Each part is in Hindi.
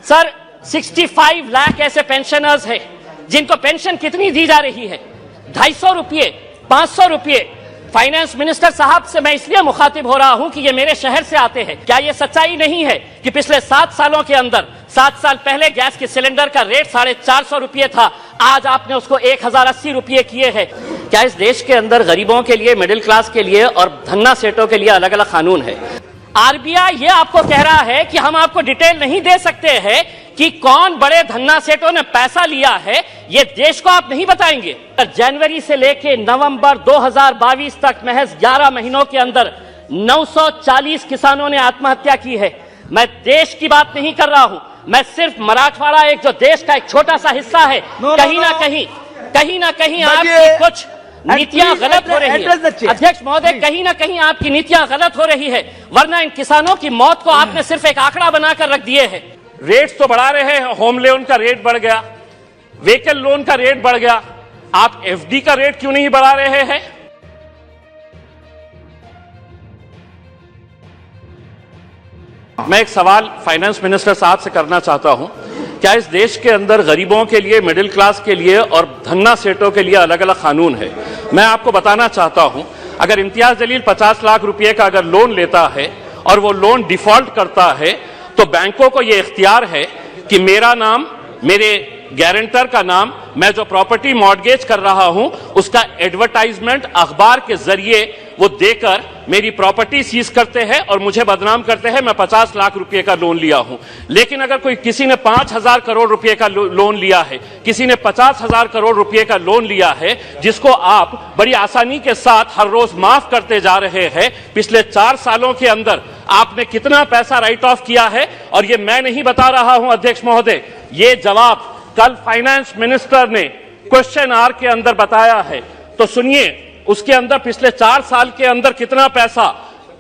सर 65 लाख ऐसे पेंशनर्स हैं जिनको पेंशन कितनी दी जा रही है, 250 रुपये, 500 रुपये। फाइनेंस मिनिस्टर साहब से मैं इसलिए मुखातिब हो रहा हूं कि ये मेरे शहर से आते हैं। क्या ये सच्चाई नहीं है कि पिछले 7 सालों के अंदर, 7 साल पहले गैस के सिलेंडर का रेट 450 रुपये था, आज आपने उसको 1080 रुपये किए हैं। क्या इस देश के अंदर गरीबों के लिए, मिडिल क्लास के लिए और धन्ना सेठों के लिए अलग अलग कानून है? आरबीआई ये आपको कह रहा है कि हम आपको डिटेल नहीं दे सकते हैं कि कौन बड़े धन्ना सेठों ने पैसा लिया है, ये देश को आप नहीं बताएंगे। जनवरी से लेके नवंबर 2022 तक महज 11 महीनों के अंदर 940 किसानों ने आत्महत्या की है। मैं देश की बात नहीं कर रहा हूं, मैं सिर्फ मराठवाड़ा, एक जो देश का एक छोटा सा हिस्सा है, कहीं ना कहीं आपकी कुछ नीतियां गलत हो रही है। अध्यक्ष महोदय, कहीं ना कहीं आपकी नीतियां गलत हो रही है, वरना इन किसानों की मौत को आपने सिर्फ एक आंकड़ा बनाकर रख दिए हैं। रेट्स तो बढ़ा रहे हैं, होम लोन का रेट बढ़ गया, व्हीकल लोन का रेट बढ़ गया, आप एफडी का रेट क्यों नहीं बढ़ा रहे हैं? मैं एक सवाल फाइनेंस मिनिस्टर साहब से करना चाहता हूं, क्या इस देश के अंदर गरीबों के लिए, मिडिल क्लास के लिए और धन्ना सेठों के लिए अलग अलग कानून है? मैं आपको बताना चाहता हूं, अगर इम्तियाज जलील 50 लाख रुपए का अगर लोन लेता है और वो लोन डिफॉल्ट करता है, तो बैंकों को ये इख्तियार है कि मेरा नाम, मेरे गारंटर का नाम, मैं जो प्रॉपर्टी मॉर्गेज कर रहा हूं, उसका एडवर्टाइजमेंट अखबार के जरिए वो देकर मेरी प्रॉपर्टी सीज करते हैं और मुझे बदनाम करते हैं मैं 50 लाख रुपए का लोन लिया हूं। लेकिन अगर किसी ने 5,000 करोड़ रुपए का लोन लिया है, किसी ने 50,000 करोड़ रुपए का लोन लिया है, जिसको आप बड़ी आसानी के साथ हर रोज माफ करते जा रहे हैं, पिछले 4 सालों के अंदर आपने कितना पैसा राइट ऑफ किया है? और ये मैं नहीं बता रहा हूं अध्यक्ष महोदय, ये जवाब कल फाइनेंस मिनिस्टर ने क्वेश्चन आवर के अंदर बताया है। तो सुनिए, उसके अंदर पिछले 4 साल के अंदर कितना पैसा,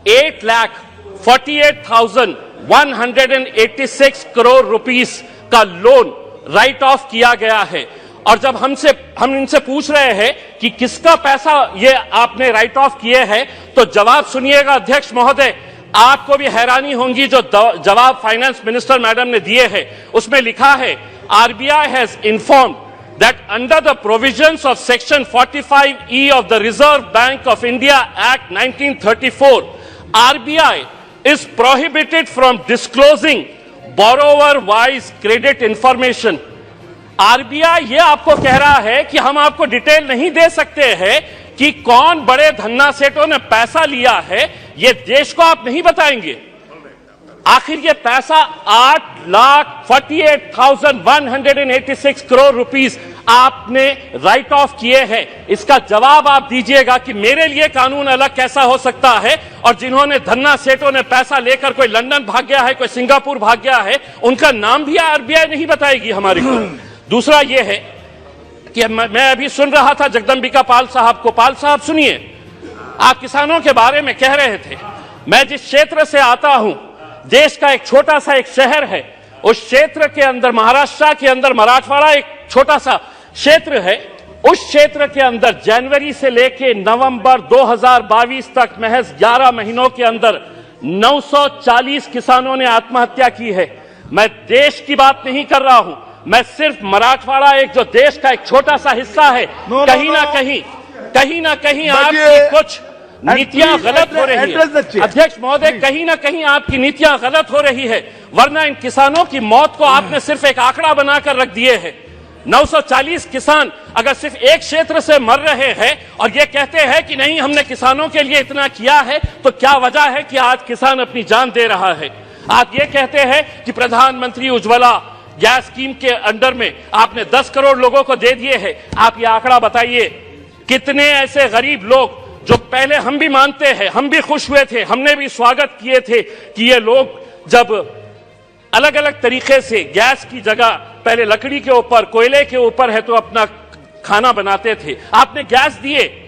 8,48,186 करोड़ रुपीस का लोन राइट ऑफ किया गया है। और जब हम इनसे पूछ रहे हैं कि किसका पैसा ये आपने राइट ऑफ किए हैं, तो जवाब सुनिएगा अध्यक्ष महोदय, आपको भी हैरानी होगी जो जवाब फाइनेंस मिनिस्टर मैडम ने दिए हैं। उसमें लिखा है, RBI has informed that under the provisions of section 45E of the Reserve Bank of India Act 1934, RBI is prohibited from disclosing borrower-wise credit information. RBI ये आपको कह रहा है कि हम आपको डिटेल नहीं दे सकते हैं कि कौन बड़े धन्ना सेठों ने पैसा लिया है, ये देश को आप नहीं बताएंगे। आखिर ये पैसा 8,48,186 करोड़ रुपीस आपने राइट ऑफ किए हैं। इसका जवाब आप दीजिएगा कि मेरे लिए कानून अलग कैसा हो सकता है, और जिन्होंने धन्ना सेठों ने पैसा लेकर कोई लंदन भाग गया है, कोई सिंगापुर भाग गया है, उनका नाम भी आरबीआई नहीं बताएगी हमारे को। दूसरा यह है कि मैं अभी सुन रहा था जगदम्बिका पाल साहब को। पाल साहब सुनिए, आप किसानों के बारे में कह रहे थे, मैं जिस क्षेत्र से आता हूं, देश का एक छोटा सा एक शहर है, उस क्षेत्र के अंदर, महाराष्ट्र के अंदर मराठवाड़ा एक छोटा सा क्षेत्र है, उस क्षेत्र के अंदर जनवरी से लेके नवंबर 2022 तक महज 11 महीनों के अंदर 940 किसानों ने आत्महत्या की है। मैं देश की बात नहीं कर रहा हूं, मैं सिर्फ मराठवाड़ा, एक जो देश का एक छोटा सा हिस्सा है, कहीं ना कहीं आपकी कुछ नीतियां गलत हो रही है। अध्यक्ष महोदय, कहीं ना कहीं आपकी नीतियां गलत हो रही है, वरना इन किसानों की मौत को आपने सिर्फ एक आंकड़ा बनाकर रख दिए हैं। 940 किसान अगर सिर्फ एक क्षेत्र से मर रहे हैं और ये कहते हैं कि नहीं हमने किसानों के लिए इतना किया है, तो क्या वजह है कि आज किसान अपनी जान दे रहा है? आप ये कहते हैं कि प्रधानमंत्री उज्ज्वला गैस स्कीम के अंडर में आपने 10 करोड़ लोगों को दे दिए हैं। आप ये आंकड़ा बताइए, कितने ऐसे गरीब लोग जो पहले हम भी मानते हैं, हम भी खुश हुए थे, हमने भी स्वागत किए थे कि ये लोग जब अलग अलग तरीके से गैस की जगह पहले लकड़ी के ऊपर, कोयले के ऊपर है तो अपना खाना बनाते थे, आपने गैस दिए,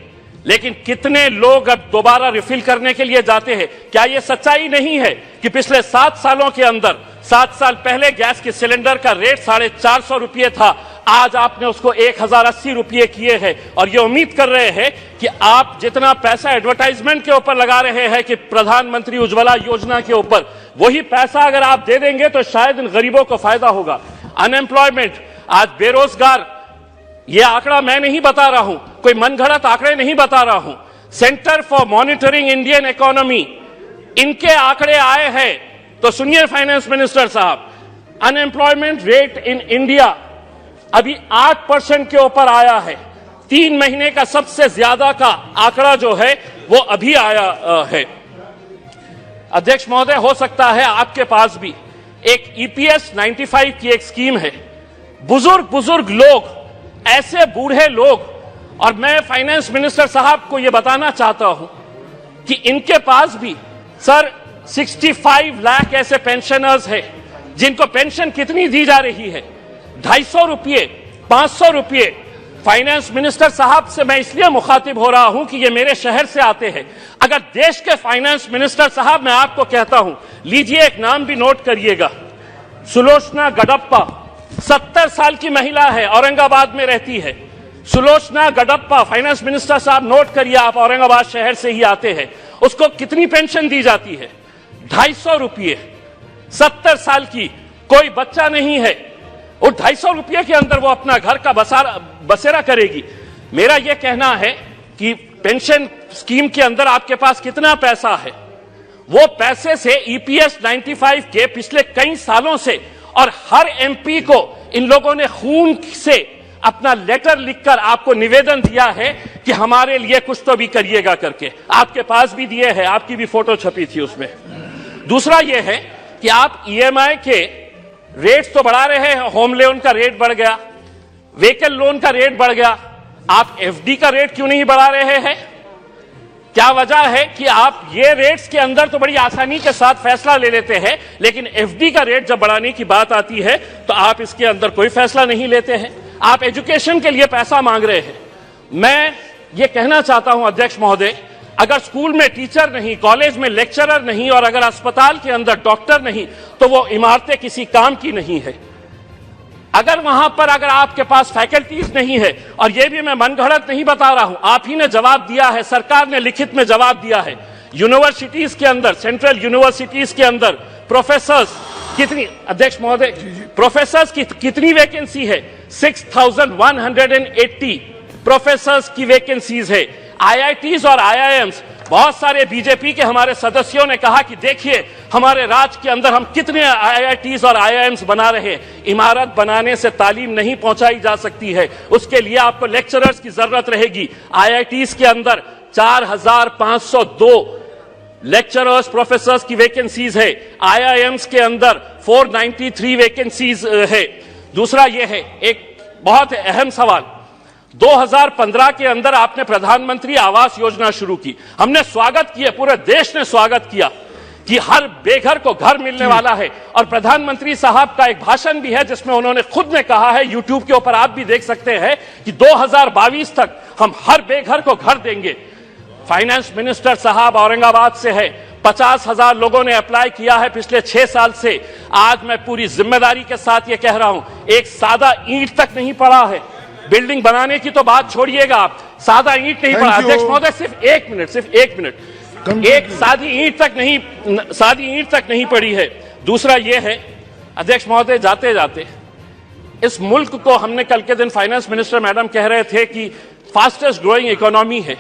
लेकिन कितने लोग अब दोबारा रिफिल करने के लिए जाते हैं? क्या यह सच्चाई नहीं है कि पिछले 7 सालों के अंदर, 7 साल पहले गैस के सिलेंडर का रेट 450 रुपये था, आज आपने उसको 1080 रुपये किए हैं, और ये उम्मीद कर रहे हैं कि आप जितना पैसा एडवर्टाइजमेंट के ऊपर लगा रहे हैं कि प्रधानमंत्री उज्ज्वला योजना के ऊपर, वही पैसा अगर आप दे देंगे तो शायद इन गरीबों को फायदा होगा। अनएम्प्लॉयमेंट, आज बेरोजगार, यह आंकड़ा मैं नहीं बता रहा हूं, कोई मनगढ़ंत आंकड़े नहीं बता रहा हूं, centre for monitoring Indian economy, इनके आंकड़े आए हैं। तो सुनिए फाइनेंस मिनिस्टर साहब, अनएम्प्लॉयमेंट रेट इन इंडिया अभी 8% के ऊपर आया है। 3 महीने का सबसे ज्यादा का आंकड़ा जो है वो अभी आया है। अध्यक्ष महोदय, हो सकता है आपके पास भी एक EPS 95 की एक स्कीम है। बुजुर्ग लोग, ऐसे बूढ़े लोग, और मैं फाइनेंस मिनिस्टर साहब को यह बताना चाहता हूं कि इनके पास भी सर 65 लाख ऐसे पेंशनर्स हैं जिनको पेंशन कितनी दी जा रही है, 250 रुपये, 500 रुपये। फाइनेंस मिनिस्टर साहब से मैं इसलिए मुखातिब हो रहा हूं कि ये मेरे शहर से आते हैं। अगर देश के फाइनेंस मिनिस्टर साहब, मैं आपको कहता हूं, लीजिए एक नाम भी नोट करिएगा, सुलोचना गडप्पा, 70 साल की महिला है, औरंगाबाद में रहती है। सुलोचना गडप्पा, फाइनेंस मिनिस्टर साहब नोट करिए, आप औरंगाबाद शहर से ही आते हैं। उसको कितनी पेंशन दी जाती है? 250 रुपये। 70 साल की, कोई बच्चा नहीं है, और 250 रुपये के अंदर वो अपना घर का बसेरा करेगी। मेरा यह कहना है कि पेंशन स्कीम के अंदर आपके पास कितना पैसा है, वो पैसे से EPS 95 के पिछले कई सालों से, और हर MP को इन लोगों ने खून से अपना लेटर लिखकर आपको निवेदन दिया है कि हमारे लिए कुछ तो भी करिएगा करके। आपके पास भी दिए हैं, आपकी भी फोटो छपी थी उसमें। दूसरा यह है कि आप EMI के रेट्स तो बढ़ा रहे हैं, होम लोन का रेट बढ़ गया, व्हीकल लोन का रेट बढ़ गया, आप FD का रेट क्यों नहीं बढ़ा रहे हैं? क्या वजह है कि आप ये रेट्स के अंदर तो बड़ी आसानी के साथ फैसला ले लेते हैं, लेकिन FD का रेट जब बढ़ाने की बात आती है तो आप इसके अंदर कोई फैसला नहीं लेते हैं। आप एजुकेशन के लिए पैसा मांग रहे हैं। मैं ये कहना चाहता हूं अध्यक्ष महोदय, अगर स्कूल में टीचर नहीं, कॉलेज में लेक्चरर नहीं, और अगर अस्पताल के अंदर डॉक्टर नहीं, तो वो इमारतें किसी काम की नहीं है। अगर वहां पर अगर आपके पास फैकल्टीज नहीं है, और ये भी मैं मनगढ़ंत नहीं बता रहा हूं, आप ही ने जवाब दिया है, सरकार ने लिखित में जवाब दिया है, यूनिवर्सिटीज के अंदर, सेंट्रल यूनिवर्सिटीज के अंदर प्रोफेसर्स कितनी, अध्यक्ष महोदय, प्रोफेसर्स की कितनी वैकेंसी है? 6180 प्रोफेसर्स की वैकेंसीज है। IITs और IIMs, बहुत सारे बीजेपी के हमारे सदस्यों ने कहा कि देखिए हमारे राज्य के अंदर हम कितने IITs और IIMs बना रहे हैं। इमारत बनाने से तालीम नहीं पहुंचाई जा सकती है, उसके लिए आपको लेक्चरर्स की जरूरत रहेगी। IITs के अंदर 4502 लेक्चरर्स, प्रोफेसर्स की वैकेंसीज है। IIMs के अंदर 493 वैकेंसीज है। दूसरा यह है, एक बहुत अहम सवाल, 2015 के अंदर आपने प्रधानमंत्री आवास योजना शुरू की, हमने स्वागत किया, पूरे देश ने स्वागत किया कि हर बेघर को घर मिलने वाला है। और प्रधानमंत्री साहब का एक भाषण भी है जिसमें उन्होंने खुद ने कहा है, यूट्यूब के ऊपर आप भी देख सकते हैं, कि 2022 तक हम हर बेघर को घर देंगे। फाइनेंस मिनिस्टर साहब औरंगाबाद से है, 50,000 लोगों ने अप्लाई किया है पिछले 6 साल से। आज मैं पूरी जिम्मेदारी के साथ ये कह रहा हूं, एक सादा ईंट तक नहीं पड़ा है। बिल्डिंग बनाने की तो बात छोड़िएगा, आप सादा ईंट नहीं पड़ा। अध्यक्ष महोदय, सिर्फ एक मिनट, एक सादी ईंट तक नहीं पड़ी है। दूसरा यह है अध्यक्ष महोदय, जाते जाते इस मुल्क को, हमने कल के दिन फाइनेंस मिनिस्टर मैडम कह रहे थे कि फास्टेस्ट ग्रोइंग इकोनॉमी है।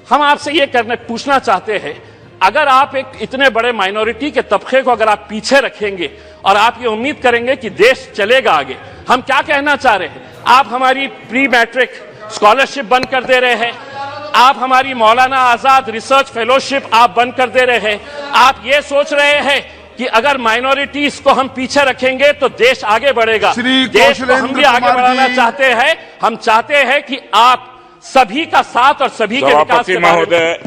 हम आपसे यह पूछना चाहते हैं, अगर आप एक इतने बड़े माइनॉरिटी के तबके को अगर आप पीछे रखेंगे और आप ये उम्मीद करेंगे कि देश चलेगा आगे, हम क्या कहना चाह रहे हैं? आप हमारी प्री मैट्रिक स्कॉलरशिप बंद कर दे रहे हैं, आप हमारी मौलाना आजाद रिसर्च फेलोशिप आप बंद कर दे रहे हैं। आप ये सोच रहे हैं कि अगर माइनॉरिटीज को हम पीछे रखेंगे तो देश आगे बढ़ेगा। देश को हम भी आगे बढ़ाना चाहते हैं। हम चाहते हैं कि आप सभी का साथ और सभी के विकास के बारे में